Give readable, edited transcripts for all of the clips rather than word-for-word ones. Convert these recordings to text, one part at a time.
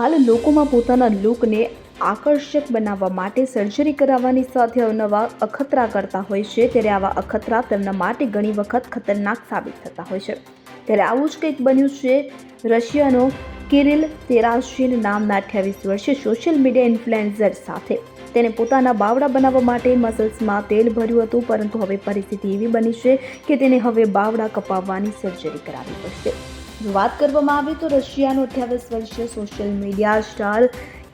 હાલ લોકોમાં પોતાના લુકને આકર્ષક બનાવવા માટે સર્જરી કરાવવાની સાથે અવનવા અખતરા કરતા હોય છે, ત્યારે આવા અખતરા તેમના માટે ઘણી વખત ખતરનાક સાબિત થતા હોય છે। ત્યારે આવું જ કંઈક બન્યું છે રશિયાનો કિરિલ તેરાશિન નામના 28 વર્ષીય સોશિયલ મીડિયા ઇન્ફ્લુએન્સર સાથે। તેને પોતાના બાવડા બનાવવા માટે મસલ્સમાં તેલ ભર્યું હતું, પરંતુ હવે પરિસ્થિતિ એવી બની છે કે તેને હવે બાવડા કપાવવાની સર્જરી કરાવવી પડશે। વાત કરવામાં આવે તો રશિયાનો 28 વર્ષીય સોશિયલ મીડિયા સ્ટાર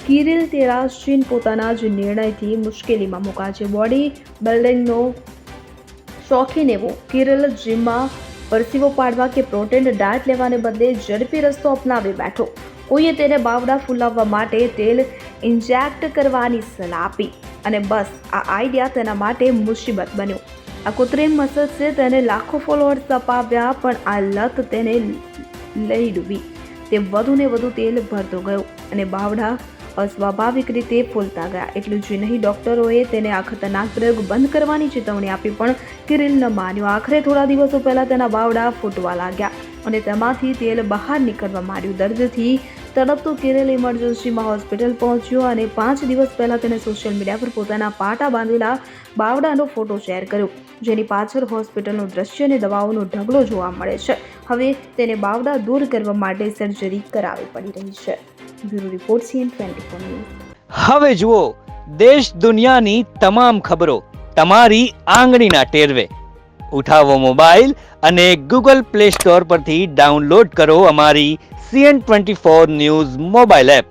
કિરિલ તેરાશિન પોતાના જ નિર્ણયથી મુશ્કેલીમાં મુકાશે। બોડી બિલ્ડિંગનો શોખીન એવો કિરિલ જીમમાં પરસીવો પાડવા કે પ્રોટીન ડાયટ લેવાને બદલે ઝડપી રસ્તો અપનાવી બેઠો। કોઈએ તેને બાવડા ફૂલાવવા માટે તેલ ઇન્જેક્ટ કરવાની સલાહ આપી અને બસ આ આઈડિયા તેના માટે મુસીબત બન્યો। આ કૃત્રિમ મસલ્સે તેને લાખો ફોલોઅર્સ અપાવ્યા, પણ આ લત તેને લઈ ડૂબી। તે વધુને વધુ તેલ ભરતો ગયો અને બાવડા અસ્વાભાવિક રીતે ફૂલતા ગયા। એટલું જ નહીં, ડોક્ટરોએ તેને આ ખતરનાક પ્રયોગ બંધ કરવાની ચેતવણી આપી, પણ કિરિલ ન માન્યો। આખરે થોડા દિવસો પહેલા તેના બાવડા ફૂટવા લાગ્યા અને તેમાંથી તેલ બહાર નીકળવા માંડ્યું। દર્દથી તડપતો કિરિલ ઇમરજન્સીમાં હોસ્પિટલ પહોંચ્યો અને 5 દિવસ પહેલા તેને સોશિયલ મીડિયા પર પોતાના પાટા બાંધેલા બાવડાનો ફોટો શેર કર્યો, જેની પાછળ હોસ્પિટલનું દ્રશ્ય અને દવાઓનો ઢગલો જોવા મળે છે। હવે તેને બાવડા દૂર કરવા માટે સર્જરી કરાવવી પડી રહી છે। Bureau report CN24 news. હવે જુઓ દેશ દુનિયાની તમામ ખબરો તમારી આંગળીના ટેરવે। ઉઠાવો મોબાઈલ અને ગૂગલ પ્લે સ્ટોર પરથી ડાઉનલોડ કરો અમારી CN24 ન્યૂઝ મોબાઈલ એપ।